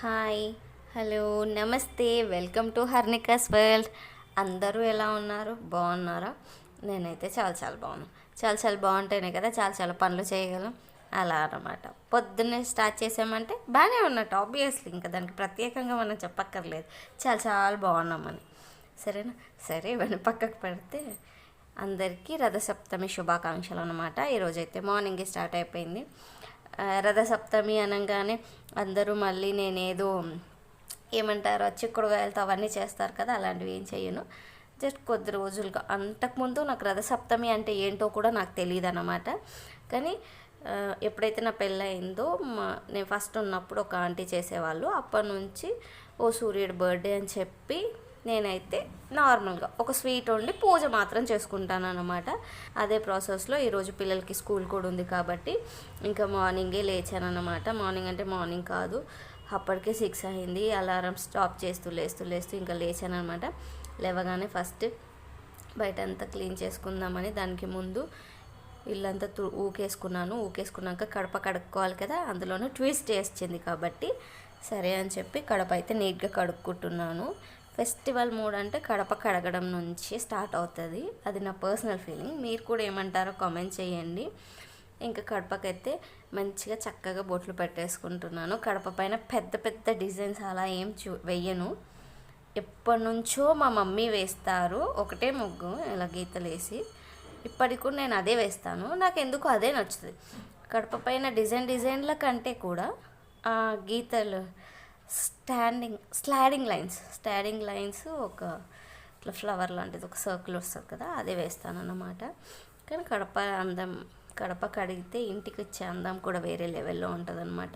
Hi, hello, నమస్తే, welcome to హర్నికాస్ world. అందరూ ఎలా ఉన్నారు? బాగున్నారా? నేనైతే చాలా చాలా బాగున్నాను. చాలా చాలా బాగుంటేనే కదా చాలా చాలా పనులు చేయగలం. అలా అన్నమాట. పొద్దున్నే స్టార్ట్ చేసామంటే బాగానే ఉన్నట్టు, ఆబ్వియస్లీ ఇంకా దానికి ప్రత్యేకంగా మనం చెప్పక్కర్లేదు. చాలా చాలా బాగున్నామని. సరేనా? సరే, ఇవన్నీ పక్కకు పెడితే అందరికీ రథసప్తమి శుభాకాంక్షలు అన్నమాట. ఈరోజైతే మార్నింగే స్టార్ట్ అయిపోయింది. రథసప్తమి అనగానే అందరూ మళ్ళీ నేనేదో ఏమంటారో చిక్కుడుగాయలతో అవన్నీ చేస్తారు కదా, అలాంటివి ఏం చేయను. జస్ట్ కొద్ది రోజులుగా, అంతకుముందు నాకు రథసప్తమి అంటే ఏంటో కూడా నాకు తెలియదు అన్నమాట. కానీ ఎప్పుడైతే నా పెళ్ళయిందో నేను ఫస్ట్ ఉన్నప్పుడు ఒక ఆంటీ చేసేవాళ్ళు. అప్పటి నుంచి ఓ సూర్యుడి బర్త్డే అని చెప్పి నేనైతే నార్మల్గా ఒక స్వీట్ వండి పూజ మాత్రం చేసుకుంటాను అన్నమాట. అదే ప్రాసెస్లో ఈరోజు పిల్లలకి స్కూల్ కూడా ఉంది కాబట్టి ఇంకా మార్నింగే లేచాను అన్నమాట. మార్నింగ్ అంటే మార్నింగ్ కాదు, అప్పటికే 6 అయింది. అలారం స్టాప్ చేస్తూ లేస్తూ లేస్తూ ఇంకా లేచాను అనమాట. లేవగానే ఫస్ట్ బయట అంతా క్లీన్ చేసుకుందామని, దానికి ముందు ఇల్లంతా ఊకేసుకున్నాక కడప కడుక్కోవాలి కదా, అందులోనూ ట్విస్ట్ వచ్చింది కాబట్టి సరే అని చెప్పి కడప అయితే నీట్గా కడుక్కుంటున్నాను. ఫెస్టివల్ మూడ్ అంటే కడప కడగడం నుంచి స్టార్ట్ అవుతుంది. అది నా పర్సనల్ ఫీలింగ్. మీరు కూడా ఏమంటారో కామెంట్ చేయండి. ఇంకా కడపకైతే మంచిగా చక్కగా బొట్లు పెట్టేసుకుంటున్నాను. కడప పైన పెద్ద పెద్ద డిజైన్స్ అలా ఏం వెయ్యను. ఎప్పటి నుంచో మా మమ్మీ వేస్తారు ఒకటే ముగ్గు ఇలా గీతలు వేసి. ఇప్పటికి కూడా నేను అదే వేస్తాను. నాకు ఎందుకు అదే నచ్చుతుంది. కడప పైన డిజైన్ల కంటే కూడా ఆ గీతలు స్లాడింగ్ లైన్స్ ఒక ఇట్లా ఫ్లవర్ లాంటిది ఒక సర్కిల్ వస్తుంది కదా, అదే వేస్తాను అన్నమాట. కానీ కడప కడిగితే ఇంటికి వచ్చే అందం కూడా వేరే లెవెల్లో ఉంటుంది అనమాట.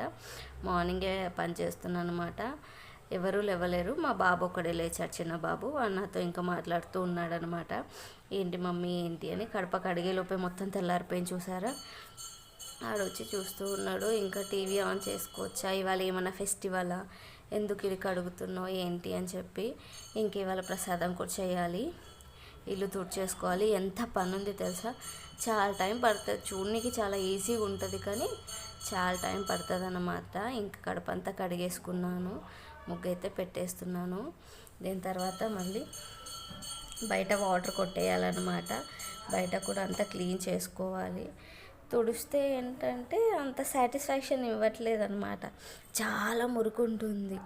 మార్నింగే పని చేస్తున్నాను అనమాట. ఎవరూ లేవలేరు. మా బాబు ఒకడే లేచాడు, చిన్న బాబు. నాతో ఇంకా మాట్లాడుతూ ఉన్నాడు అనమాట. ఏంటి మమ్మీ ఏంటి అని. కడప కడిగేలోపే మొత్తం తెల్లారిపోయింది చూసారా. ఆడొచ్చి చూస్తూ ఉన్నాడు. ఇంకా టీవీ ఆన్ చేసుకోవచ్చా, ఇవాళ ఏమన్నా ఫెస్టివలా, ఎందుకు ఇది కడుగుతున్నావు ఏంటి అని చెప్పి. ఇంక ఇవాళ ప్రసాదం కూడా చేయాలి, ఇల్లు తుడిచేసుకోవాలి. ఎంత పని ఉంది తెలుసా. చాలా టైం పడుతుంది. చూడడానికి చాలా ఈజీగా ఉంటుంది కానీ చాలా టైం పడుతుంది అన్నమాట. ఇంకా కడపంతా కడిగేసుకున్నాను, ముగ్గు అయితే పెట్టేస్తున్నాను. దీని తర్వాత మళ్ళీ బయట వాటర్ కొట్టేయాలన్నమాట. బయట కూడా అంతా క్లీన్ చేసుకోవాలి. తుడిస్తే ఏంటంటే అంత సాటిస్ఫాక్షన్ ఇవ్వట్లేదు అనమాట. చాలా మురికి ఉంటుంది.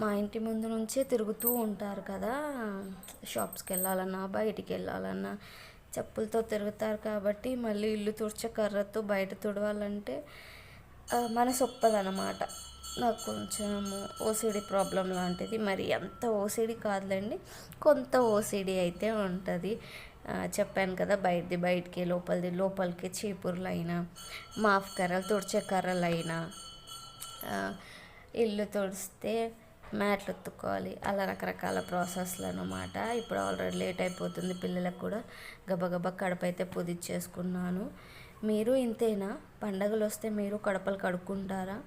మా ఇంటి ముందు నుంచే తిరుగుతూ ఉంటారు కదా, షాప్స్కి వెళ్ళాలన్నా బయటికి వెళ్ళాలన్నా చెప్పులతో తిరుగుతారు కాబట్టి మళ్ళీ ఇల్లు తుడిచే కర్రతో బయట తుడవాలంటే మనసు ఒప్పదనమాట. నాకు కొంచెము ఓసిడి ప్రాబ్లం లాంటిది. మరి అంత ఓసిడి కాదులేండి, కొంత ఓసిడి అయితే ఉంటుంది. చెప్పాను కదా, బయటికి లోపలికి చీపుర్లైనా, మాఫ్ కర్రలు, తుడిచే కర్రలైనా, ఇల్లు తుడిస్తే మ్యాట్లు ఉత్తుకోవాలి, అలా రకరకాల ప్రాసెస్లు అనమాట. ఇప్పుడు ఆల్రెడీ లేట్ అయిపోతుంది పిల్లలకు కూడా. గబగబా కడప అయితే పుదిచ్చేసుకున్నాను. మీరు ఇంతేనా? పండగలు వస్తే మీరు కడపలు కడుక్కుంటారా?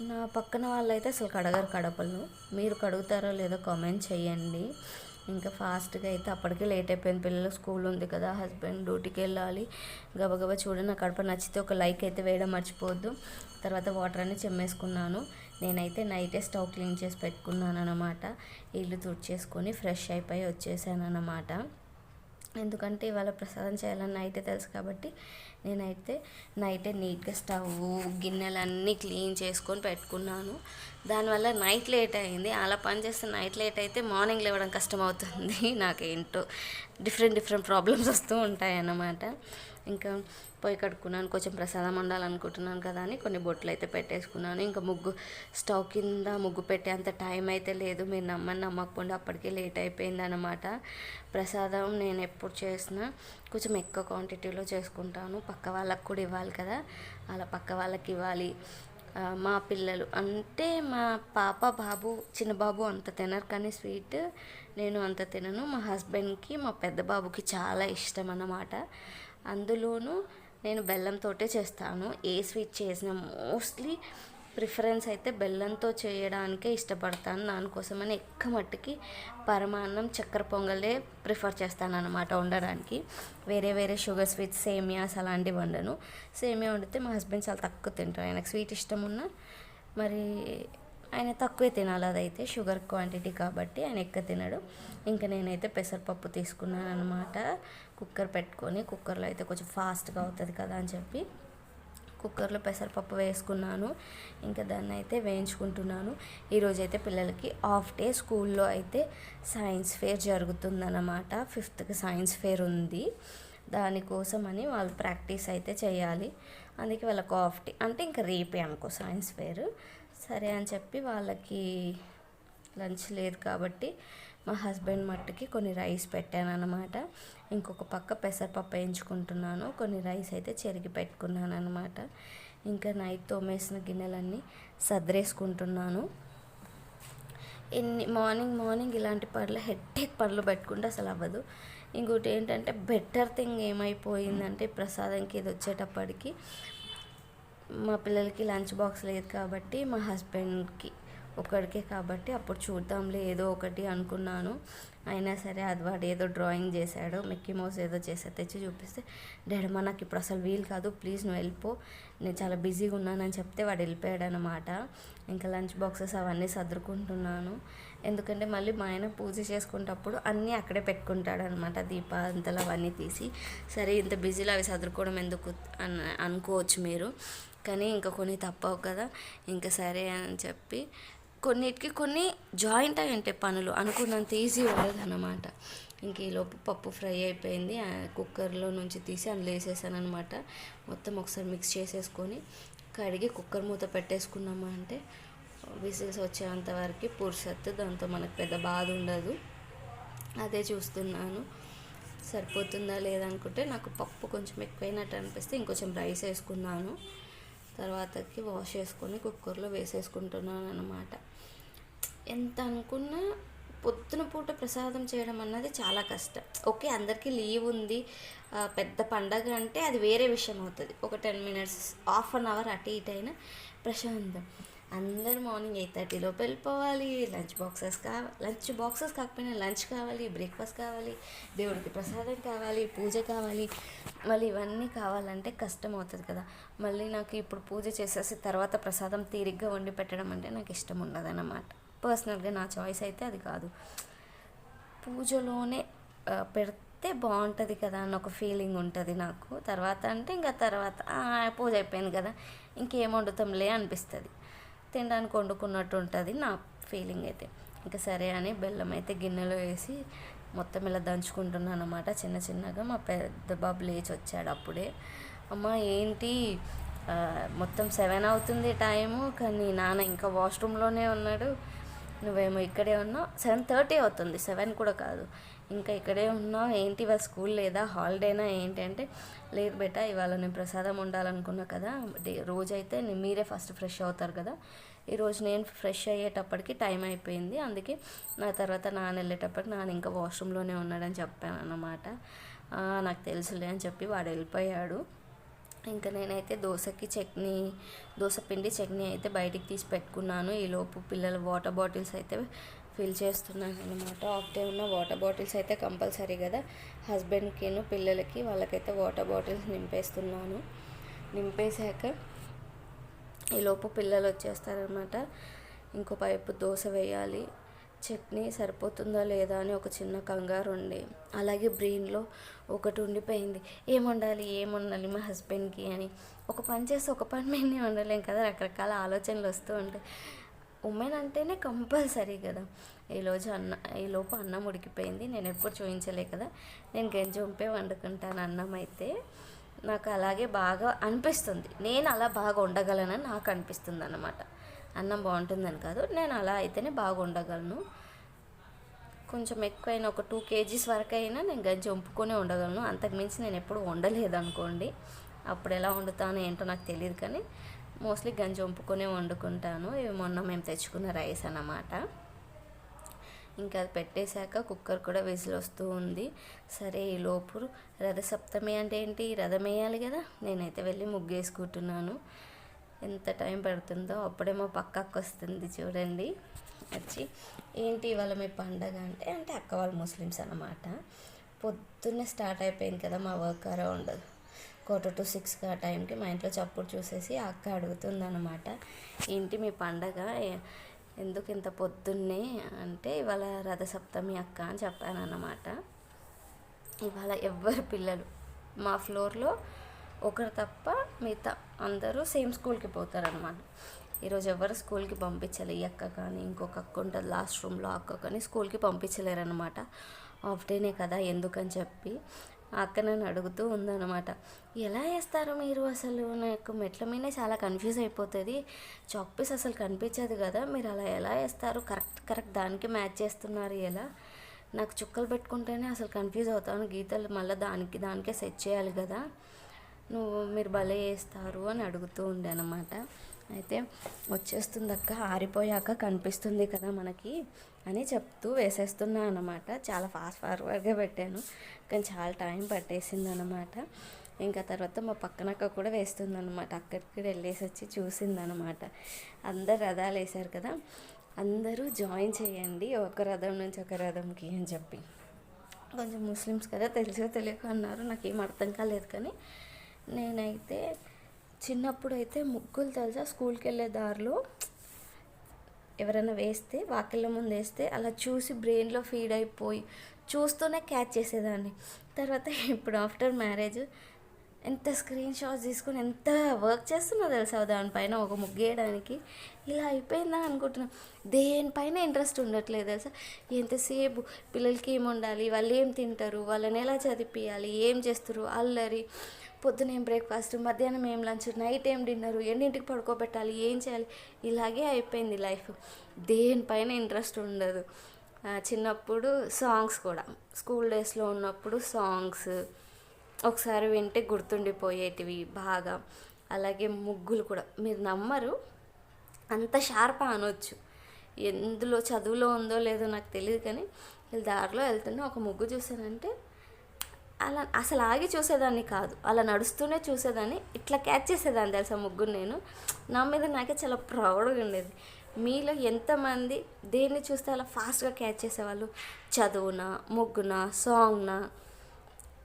నా పక్కన వాళ్ళైతే అసలు కడగరు కడపలు. మీరు కడుగుతారో లేదో కామెంట్ చేయండి. ఇంకా ఫాస్ట్గా అయితే అప్పటికే లేట్ అయిపోయింది. పిల్లలు స్కూల్ ఉంది కదా, హస్బెండ్ డ్యూటీకి వెళ్ళాలి. గబగబా చూడండి. నా కడప నచ్చితే ఒక లైక్ అయితే వేయడం మర్చిపోవద్దు. తర్వాత వాటర్ అన్ని చెమ్మేసుకున్నాను. నేనైతే నైటే స్టవ్ క్లీన్ చేసి పెట్టుకున్నాను అనమాట. ఇల్లు తుడిచేసుకొని ఫ్రెష్ అయిపోయి వచ్చేసాను అనమాట. ఎందుకంటే ఇవాళ ప్రసాదం చేయాలని నైటే తెలుసు కాబట్టి నేనైతే నైటే నీట్గా స్టవ్ గిన్నెలన్నీ క్లీన్ చేసుకొని పెట్టుకున్నాను. దానివల్ల నైట్ లేట్ అయింది. అలా పని చేస్తే నైట్ లేట్ అయితే మార్నింగ్ లేవడం కష్టమవుతుంది. నాకేంటో డిఫరెంట్ ప్రాబ్లమ్స్ వస్తూ ఉంటాయి అన్నమాట. ఇంకా పొయ్యి కడుక్కున్నాను. కొంచెం ప్రసాదం వండాలనుకుంటున్నాను కదా అని కొన్ని బొట్లు అయితే పెట్టేసుకున్నాను. ఇంకా స్టవ్ కింద ముగ్గు పెట్టే అంత టైం అయితే లేదు. మీరు నమ్మకపోండి, అప్పటికే లేట్ అయిపోయింది అనమాట. ప్రసాదం నేను ఎప్పుడు చేసినా కొంచెం ఎక్కువ క్వాంటిటీలో చేసుకుంటాను. పక్క వాళ్ళకి కూడా ఇవ్వాలి కదా, అలా పక్క వాళ్ళకి ఇవ్వాలి. మా పిల్లలు అంటే మా పాప బాబు, చిన్న బాబు అంత తినరు కానీ స్వీట్, నేను అంత తినను. మా హస్బెండ్కి, మా పెద్ద బాబుకి చాలా ఇష్టం అన్నమాట. అందులోనూ నేను బెల్లంతోటే చేస్తాను. ఏ స్వీట్ చేసినా మోస్ట్లీ ప్రిఫరెన్స్ అయితే బెల్లంతో చేయడానికే ఇష్టపడతాను. దానికోసమని ఎక్కువ మట్టుకి పరమాన్నం, చక్కెర పొంగలే ప్రిఫర్ చేస్తాను అన్నమాట వండడానికి. వేరే షుగర్ స్వీట్స్, సేమియాస్ అలాంటివి వండను. సేమియా వండితే మా హస్బెండ్ చాలా తక్కువ తింటారు. ఆయనకు స్వీట్ ఇష్టం ఉన్నా మరి ఆయన తక్కువే తినాలి, అదైతే షుగర్ క్వాంటిటీ కాబట్టి ఆయన ఎక్కువ తినడు. ఇంకా నేనైతే పెసరపప్పు తీసుకున్నాను అనమాట. కుక్కర్ పెట్టుకొని, కుక్కర్లో అయితే కొంచెం ఫాస్ట్గా అవుతుంది కదా అని చెప్పి కుక్కర్లో పెసరపప్పు వేసుకున్నాను. ఇంకా దాన్ని అయితే వేయించుకుంటున్నాను. ఈరోజైతే పిల్లలకి హాఫ్ డే స్కూల్లో అయితే సైన్స్ ఫేర్ జరుగుతుందన్నమాట. 5th సైన్స్ ఫేర్ ఉంది. దానికోసమని వాళ్ళు ప్రాక్టీస్ అయితే చేయాలి. అందుకే వాళ్ళకు హాఫ్ డే అంటే ఇంకా రేపే అనుకో సైన్స్ ఫేర్. సరే అని చెప్పి వాళ్ళకి లంచ్ లేదు కాబట్టి మా హస్బెండ్ మట్టుకి కొన్ని రైస్ పెట్టాను అనమాట. ఇంకొక పక్క పెసరపప్పు వేయించుకుంటున్నాను. కొన్ని రైస్ అయితే చెరిగి పెట్టుకున్నాను అనమాట. ఇంకా నైట్ తోమేసిన గిన్నెలన్నీ సర్దేసుకుంటున్నాను. మార్నింగ్ ఇలాంటి పనులు హెడ్ఏక్ పనులు పెట్టుకుంటే అసలు అవ్వదు. ఇంకోటి ఏంటంటే బెటర్ థింగ్ ఏమైపోయిందంటే ప్రసాదంకి ఇది వచ్చేటప్పటికి మా పిల్లలకి లంచ్ బాక్స్ లేదు కాబట్టి మా హస్బెండ్కి ఒక్కడికే కాబట్టి అప్పుడు చూద్దాంలే ఏదో ఒకటి అనుకున్నాను. అయినా సరే అది వాడు ఏదో డ్రాయింగ్ చేశాడు, మిక్కీ మౌస్ ఏదో చేశాడు, తెచ్చి చూపిస్తే డాడీ నాకు ఇప్పుడు అసలు వీలు కాదు, ప్లీజ్ నువ్వు వెళ్ళిపో, నేను చాలా బిజీగా ఉన్నానని చెప్తే వాడు వెళ్ళిపోయాడు అనమాట. ఇంకా లంచ్ బాక్సెస్ అవన్నీ సర్దుకుంటున్నాను. ఎందుకంటే మళ్ళీ మా ఆయన పూజ చేసుకునేటప్పుడు అన్నీ అక్కడే పెట్టుకుంటాడు అనమాట, దీపాంతలు అవన్నీ తీసి. సరే ఇంత బిజీలో అవి సర్దుకోవడం ఎందుకు అనుకోవచ్చు మీరు, కానీ ఇంకా కొన్ని తప్పవు కదా. ఇంకా సరే అని చెప్పి కొన్నిటికి కొన్ని జాయింట్ అయి ఉంటాయి పనులు, అనుకున్నంత ఈజీ ఉండదు అన్నమాట. ఇంక ఈలోపు పప్పు ఫ్రై అయిపోయింది. కుక్కర్లో నుంచి తీసి అందులో వేసేసాను అనమాట. మొత్తం ఒకసారి మిక్స్ చేసేసుకొని కడిగి కుక్కర్ మూత పెట్టేసుకున్నామా అంటే విజిల్స్ వచ్చేంత వరకు పురుసత్తు, దాంతో మనకు పెద్ద బాధ ఉండదు. అదే చూస్తున్నాను సరిపోతుందా లేదనుకుంటే, నాకు పప్పు కొంచెం ఎక్కువైనట్టు అనిపిస్తే ఇంకొంచెం రైస్ వేసుకున్నాను. తర్వాతకి వాష్ చేసుకొని కుక్కర్లో వేసేసుకుంటున్నాను అనమాట. ఎంత అనుకున్నా పొద్దున పూట ప్రసాదం చేయడం అన్నది చాలా కష్టం. ఓకే, అందరికీ లీవ్ ఉంది, పెద్ద పండగ అంటే అది వేరే విషయం అవుతుంది. ఒక 10 minutes, హాఫ్ అన్ అవర్ అటు ఇటు అయినా ప్రశాంతం. అందరూ మార్నింగ్ 8:30 వెళ్ళిపోవాలి. లంచ్ బాక్సెస్ కాకపోయినా లంచ్ కావాలి, బ్రేక్ఫాస్ట్ కావాలి, దేవుడికి ప్రసాదం కావాలి, పూజ కావాలి. మళ్ళీ ఇవన్నీ కావాలంటే కష్టం అవుతుంది కదా. మళ్ళీ నాకు ఇప్పుడు పూజ చేసేసి తర్వాత ప్రసాదం తీరిగ్గా వండి పెట్టడం అంటే నాకు ఇష్టం ఉండదన్నమాట. పర్సనల్గా నా చాయిస్ అయితే అది కాదు. పూజలోనే పెడితే బాగుంటుంది కదా అన్న ఒక ఫీలింగ్ ఉంటుంది నాకు. తర్వాత అంటే ఇంకా తర్వాత పూజ అయిపోయింది కదా, ఇంకేం వండుతాంలే అనిపిస్తుంది, తినడానికి వండుకున్నట్టు ఉంటుంది నా ఫీలింగ్ అయితే. ఇంకా సరే అని బెల్లం అయితే గిన్నెలో వేసి మొత్తం ఇలా దంచుకుంటున్నాను అనమాట చిన్న చిన్నగా. మా పెద్ద బాబు లేచి వచ్చాడు అప్పుడే. అమ్మ ఏంటి మొత్తం 7 అవుతుంది టైము, కానీ నాన్న ఇంకా వాష్రూమ్లోనే ఉన్నాడు, నువ్వేమో ఇక్కడే ఉన్నావు. 7:30 అవుతుంది, 7 కూడా కాదు, ఇంకా ఇక్కడే ఉన్నావు ఏంటి, ఇవాళ స్కూల్ లేదా, హాలిడేనా ఏంటి అంటే, లేదు బేటా ఇవాళ నేను ప్రసాదం ఉండాలనుకున్నా కదా, రోజైతే మీరే ఫస్ట్ ఫ్రెష్ అవుతారు కదా, ఈరోజు నేను ఫ్రెష్ అయ్యేటప్పటికి టైం అయిపోయింది, అందుకే నా తర్వాత నాన్న వెళ్ళేటప్పటికి నాన్న ఇంకా వాష్రూమ్లోనే ఉన్నాడని చెప్పాను అన్నమాట. నాకు తెలుసులే అని చెప్పి వాడు వెళ్ళిపోయాడు. ఇంకా నేనైతే దోశ పిండి చట్నీ అయితే బయటికి తీసి పెట్టుకున్నాను. ఈలోపు పిల్లల వాటర్ బాటిల్స్ అయితే ఫిల్ చేస్తున్నాను అనమాట. హాఫ్ డే ఉన్న వాటర్ బాటిల్స్ అయితే కంపల్సరీ కదా, హస్బెండ్కిను పిల్లలకి వాళ్ళకైతే వాటర్ బాటిల్స్ నింపేస్తున్నాను. నింపేశాక ఈలోపు పిల్లలు వచ్చేస్తారనమాట. ఇంకో పైపు దోశ వేయాలి, చట్నీ సరిపోతుందా లేదా అని ఒక చిన్న కంగారు ఉండి, అలాగే బ్రెయిన్లో ఒకటి ఉండిపోయింది, ఏం వండాలి మా హస్బెండ్కి అని. ఒక పని చేస్తే ఒక పని మీదనే వండలేం కదా, రకరకాల ఆలోచనలు వస్తూ ఉంటాయి. ఉమెన్ అంటేనే కంపల్సరీ కదా. ఈలోపు అన్నం ఉడికిపోయింది. నేను ఎప్పుడు చూపించలే కదా, నేను గంజి వంపే వండుకుంటాను అన్నం అయితే. నాకు అలాగే బాగా అనిపిస్తుంది, నేను అలా బాగా వండగలనని నాకు అనిపిస్తుంది అన్నమాట. అన్నం బాగుంటుందని కాదు, నేను అలా అయితేనే బాగా వండగలను. కొంచెం ఎక్కువైనా ఒక 2 kgs వరకు అయినా నేను గంజి వంపుకొని వండగలను, అంతకుమించి నేను ఎప్పుడు వండలేదు అనుకోండి. అప్పుడు ఎలా వండుతానో ఏంటో నాకు తెలియదు, కానీ మోస్ట్లీ గంజి వంపుకొని వండుకుంటాను. ఇవి మొన్న మేము తెచ్చుకున్న రైస్ అన్నమాట. ఇంకా అది పెట్టేశాక కుక్కర్ కూడా విజిల్ వస్తూ ఉంది. సరే ఈలోపు రథసప్తమి అంటే ఏంటి, రథం వేయాలి కదా, నేనైతే వెళ్ళి ముగ్గు వేసుకుంటున్నాను. ఎంత టైం పడుతుందో అప్పుడే మా పక్కకు వస్తుంది చూడండి వచ్చి, ఏంటి ఇవాళ మీ పండగ అంటే అక్క వాళ్ళు ముస్లిమ్స్ అన్నమాట. పొద్దున్నే స్టార్ట్ అయిపోయింది కదా మా వర్క్ అరౌండ్ 5:45 ఆ టైంకి మా ఇంట్లో చప్పుడు చూసేసి అక్క అడుగుతుందన్నమాట, ఏంటి మీ పండగ ఎందుకు ఇంత పొద్దున్నే అంటే ఇవాళ రథసప్తమి అక్క అని చెప్పాను అన్నమాట. ఇవాళ ఎవ్వరు పిల్లలు మా ఫ్లోర్లో ఒకరు తప్ప మిగతా అందరూ సేమ్ స్కూల్కి పోతారనమాట. ఈరోజు ఎవరు స్కూల్కి పంపించలే. ఈ అక్క కానీ ఇంకొక అక్క ఉంటుంది లాస్ట్ రూమ్లో అక్క కానీ స్కూల్కి పంపించలేరనమాట. హాఫ్ డేనే కదా ఎందుకని చెప్పి ఆ అక్క నన్ను అడుగుతూ ఉందన్నమాట, ఎలా వేస్తారు మీరు అసలు, నాకు మెట్ల మీదే చాలా కన్ఫ్యూజ్ అయిపోతుంది, చాక్ పీస్ అసలు కనిపించదు కదా, మీరు అలా ఎలా వేస్తారు, కరెక్ట్ దానికి మ్యాచ్ చేస్తున్నారు ఎలా, నాకు చుక్కలు పెట్టుకుంటేనే అసలు కన్ఫ్యూజ్ అవుతాను, గీతలు మళ్ళీ దానికే సెట్ చేయాలి కదా, మీరు భలే వేస్తారు అని అడుగుతూ ఉండే అనమాట. అయితే వచ్చేస్తుంది అక్క, ఆరిపోయాక కనిపిస్తుంది కదా మనకి అని చెప్తూ వేసేస్తున్నా అనమాట. చాలా ఫార్వర్డ్గా పెట్టాను కానీ చాలా టైం పట్టేసింది అనమాట. ఇంకా తర్వాత మా పక్కనక్క కూడా వేస్తుందన్నమాట. అక్కడికి వెళ్ళేసి వచ్చి చూసిందనమాట. అందరు రథాలు వేశారు కదా, అందరూ జాయిన్ చేయండి ఒక రథం నుంచి ఒక రథంకి అని చెప్పి. కొంచెం ముస్లిమ్స్ కదా తెలుసో తెలియక అన్నారు, నాకేం అర్థం కాలేదు. కానీ నేనైతే చిన్నప్పుడు అయితే ముగ్గులు తెలుసా, స్కూల్కి వెళ్ళే దారిలో ఎవరైనా వేస్తే వాకిళ్ళ ముందు వేస్తే అలా చూసి బ్రెయిన్లో ఫీడ్ అయిపోయి చూస్తూనే క్యాచ్ చేసేదాన్ని. తర్వాత ఇప్పుడు ఆఫ్టర్ మ్యారేజ్ ఎంత స్క్రీన్ షాట్స్ తీసుకుని ఎంత వర్క్ చేస్తున్నా తెలుసా దానిపైన ఒక ముగ్గు వేయడానికి. ఇలా అయిపోయిందా అనుకుంటున్నా. దేనిపైన ఇంట్రెస్ట్ ఉండట్లేదు తెలుసా. ఎంతసేపు పిల్లలకి ఏమి ఉండాలి, వాళ్ళు ఏం తింటారు, వాళ్ళని ఎలా చదివించాలి, ఏం చేస్తారు, అల్లరి, పొద్దున ఏం బ్రేక్ఫాస్ట్, మధ్యాహ్నం ఏం లంచ్, నైట్ ఏం డిన్నరు, ఎన్నింటికి పడుకోబెట్టాలి, ఏం చేయాలి, ఇలాగే అయిపోయింది లైఫ్. దేనిపైన ఇంట్రెస్ట్ ఉండదు. చిన్నప్పుడు సాంగ్స్ కూడా స్కూల్ డేస్లో ఉన్నప్పుడు సాంగ్స్ ఒకసారి వింటే గుర్తుండిపోయేటివి బాగా. అలాగే ముగ్గులు కూడా మీరు నమ్మరు, అంత షార్ప్ అనొచ్చు. ఎందులో చదువులో ఉందో లేదో నాకు తెలియదు కానీ దారిలో వెళ్తుంటే ఒక ముగ్గు చూసానంటే అలా అసలు ఆగి చూసేదాన్ని కాదు, అలా నడుస్తూనే చూసేదాన్ని, ఇట్లా క్యాచ్ చేసేదాన్ని తెలుసా ముగ్గురు. నేను నా మీద నాకే చాలా ప్రౌడ్గా ఉండేది. మీలో ఎంతమంది దేన్ని చూస్తే అలా ఫాస్ట్గా క్యాచ్ చేసేవాళ్ళు, చదువునా, ముగ్గునా, సాంగ్నా,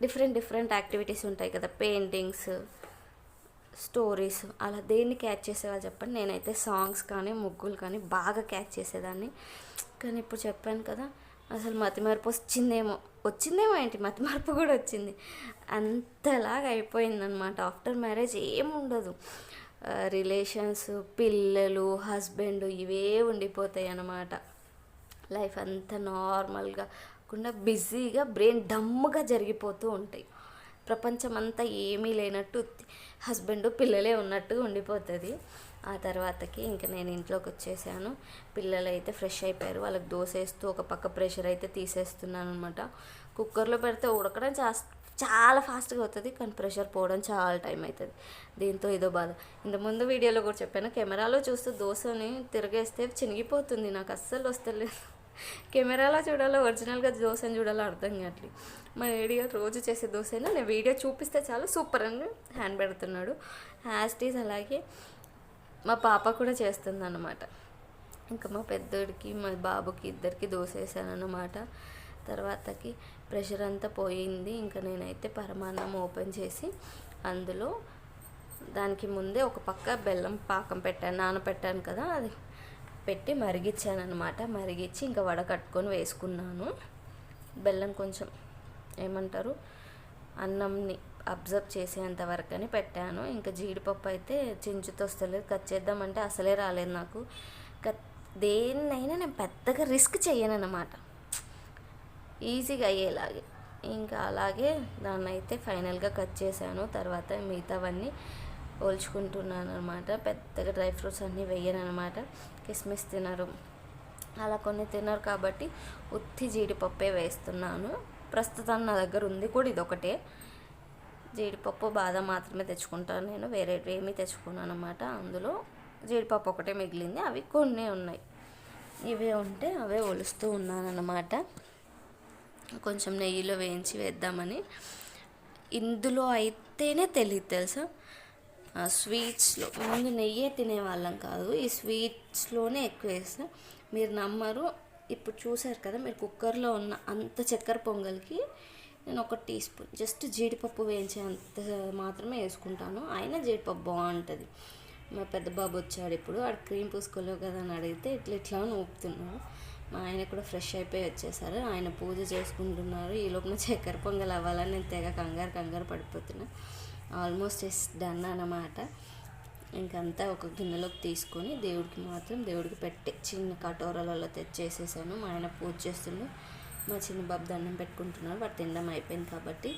డిఫరెంట్ యాక్టివిటీస్ ఉంటాయి కదా, పెయింటింగ్స్, స్టోరీస్, అలా దేన్ని క్యాచ్ చేసేవాళ్ళు చెప్పండి. నేనైతే సాంగ్స్ కానీ ముగ్గులు కానీ బాగా క్యాచ్ చేసేదాన్ని. కానీ ఇప్పుడు చెప్పాను కదా, అసలు మతిమరుపు వచ్చిందేమో ఏంటి, మతిమరుపు కూడా వచ్చింది. అంతలాగా అయిపోయిందనమాట. ఆఫ్టర్ మ్యారేజ్ ఏముండదు, రిలేషన్స్, పిల్లలు, హస్బెండ్, ఇవే ఉండిపోతాయి అన్నమాట. లైఫ్ అంతా నార్మల్గా కాకుండా బిజీగా బ్రెయిన్ డమ్ముగా జరిగిపోతూ ఉంటాయి. ప్రపంచం అంతా ఏమీ లేనట్టు హస్బెండ్ పిల్లలే ఉన్నట్టు ఉండిపోతుంది. ఆ తర్వాతకి ఇంకా నేను ఇంట్లోకి వచ్చేసాను. పిల్లలు అయితే ఫ్రెష్ అయిపోయారు, వాళ్ళకి దోశ వేస్తూ ఒక పక్క ప్రెషర్ అయితే తీసేస్తున్నాను అనమాట. కుక్కర్లో పెడితే ఉడకడం చాలా ఫాస్ట్గా అవుతుంది కానీ ప్రెషర్ పోవడం చాలా టైం అవుతుంది. దీంతో ఇదో బాధ. ఇంతకుముందు వీడియోలో కూడా చెప్పాను, కెమెరాలో చూస్తూ దోశని తిరిగేస్తే చినిగిపోతుంది, నాకు అస్సలు వస్తలేదు. కెమెరాలో చూడాలో ఒరిజినల్గా దోశని చూడాలో అర్థం కావట్లేదు. మా వీడియో రోజు చేసే దోశ అయినా నేను వీడియో చూపిస్తే చాలా సూపర్ అని హ్యాండ్ పెడుతున్నాడు. హ్యాస్టీస్ అలాగే మా పాప కూడా చేస్తుంది అన్నమాట. ఇంకా మా పెద్దోడికి మా బాబుకి ఇద్దరికి దోశ వేసాను అన్నమాట. తర్వాతకి ప్రెషర్ అంతా పోయింది. ఇంకా నేనైతే పరమాన్నం ఓపెన్ చేసి అందులో దానికి ముందే ఒక పక్క బెల్లం పాకం నానపెట్టాను కదా, అది పెట్టి మరిగించాను అనమాట. మరిగించి ఇంకా వడకట్టుకొని వేసుకున్నాను. బెల్లం కొంచెం ఏమంటారు అన్నంని అబ్జర్వ్ చేసేంత వరకు అని పెట్టాను. ఇంకా జీడిపప్పు అయితే చించుతో వస్తలేదు, కట్ చేద్దామంటే అసలే రాలేదు నాకు. దేన్నైనా నేను పెద్దగా రిస్క్ చేయను అన్నమాట, ఈజీగా అయ్యేలాగే. ఇంకా అలాగే దాన్ని అయితే ఫైనల్గా కట్ చేశాను. తర్వాత మిగతావన్నీ పోల్చుకుంటున్నాను అనమాట. పెద్దగా డ్రై ఫ్రూట్స్ అన్నీ వేయను అనమాట. కిస్మిస్ తినరు, అలా కొన్ని తినరు కాబట్టి ఉత్తి జీడిపప్పే వేస్తున్నాను. ప్రస్తుతం నా దగ్గర ఉంది కూడా ఇదొకటే, జీడిపప్పు బాదం మాత్రమే తెచ్చుకుంటాను నేను, వేరే ఏమీ తెచ్చుకున్నాను అనమాట. అందులో జీడిపప్పు ఒకటే మిగిలింది, అవి కొన్ని ఉన్నాయి, ఇవే ఉంటే అవే ఒలుస్తూ ఉన్నాను అన్నమాట. కొంచెం నెయ్యిలో వేయించి వేద్దామని. ఇందులో అయితేనే తెలియదు తెలుసా, స్వీట్స్లో ముందు నెయ్యే తినేవాళ్ళం కాదు, ఈ స్వీట్స్లోనే ఎక్కువ వేస్తాం. మీరు నమ్మరు, ఇప్పుడు చూసారు కదా మీరు కుక్కర్లో ఉన్న అంత చక్కెర పొంగల్కి నేను 1 టీ స్పూన్ జస్ట్ జీడిపప్పు వేయించే అంత మాత్రమే వేసుకుంటాను. అయినా జీడిపప్పు బాగుంటుంది. మా పెద్ద బాబు వచ్చాడు ఇప్పుడు, వాడు క్రీమ్ పూసుకోలేవు కదా అని అడిగితే ఇట్లా అని ఊపుతున్నాడు. మా ఆయన కూడా ఫ్రెష్ అయిపోయి వచ్చేసారు, ఆయన పూజ చేసుకుంటున్నారు. ఈ లోపల చక్కెర పొంగల్ అవ్వాలని నేను తెగ కంగారు పడిపోతున్నా. ఆల్మోస్ట్ ఇస్ డన్ అన్నమాట. ఇంకంతా ఒక గిన్నెలోకి తీసుకొని దేవుడికి పెట్టి చిన్న కటోరాలలో తెచ్చేసేసాను. మా ఆయన పూజ చేస్తుండే, మా చిన్న బాబు దండం పెట్టుకుంటున్నారు. వాడు తినడం అయిపోయింది కాబట్టి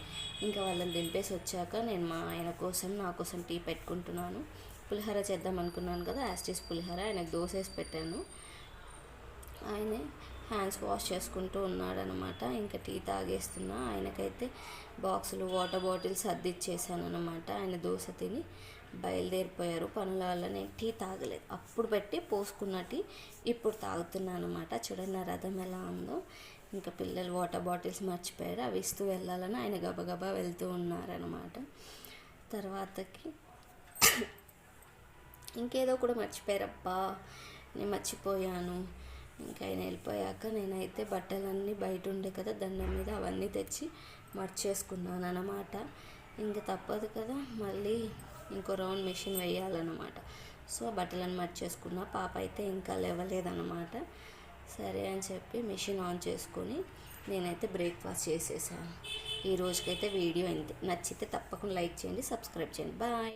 ఇంకా వాళ్ళని దింపేసి వచ్చాక నేను మా ఆయన కోసం నా కోసం టీ పెట్టుకుంటున్నాను. పులిహోర చేద్దాం అనుకున్నాను కదా, యాస్టీస్ పులిహోర. ఆయనకు దోశ వేసి పెట్టాను. ఆయనే హ్యాండ్స్ వాష్ చేసుకుంటూ ఉన్నాడనమాట. ఇంకా టీ తాగేస్తున్నా. ఆయనకైతే బాక్సులు వాటర్ బాటిల్స్ అద్దిచ్చేసాను అనమాట. ఆయన దోశ తిని బయలుదేరిపోయారు పనుల వల్ల. నేను టీ తాగలేదు, అప్పుడు పెట్టి పోసుకున్న టీ ఇప్పుడు తాగుతున్నాను అనమాట. చూడండి నా రథం ఎలా ఉందో. ఇంకా పిల్లలు వాటర్ బాటిల్స్ మర్చిపోయారు, అవి ఇస్తూ వెళ్ళాలని ఆయన గబగబా వెళ్తూ ఉన్నారనమాట. తర్వాతకి ఇంకేదో కూడా మర్చిపోయారబ్బా, నేను మర్చిపోయాను. ఇంకా ఆయన వెళ్ళిపోయాక నేనైతే బట్టలన్నీ బయట ఉండే కదా దండం మీద, అవన్నీ తెచ్చి మర్చేసుకున్నాను అనమాట. ఇంకా తప్పదు కదా, మళ్ళీ ఇంకో రౌండ్ మిషన్ వేయాలన్నమాట. సో బట్టలను మర్చేసుకున్నా. పాప అయితే ఇంకా లేవలేదన్నమాట. సరే అని చెప్పి మిషన్ ఆన్ చేసుకొని నేనైతే బ్రేక్ఫాస్ట్ చేసేసాను. ఈ రోజుకైతే వీడియో ఇంతే. నచ్చితే తప్పకుండా లైక్ చేయండి, సబ్స్క్రైబ్ చేయండి. బాయ్.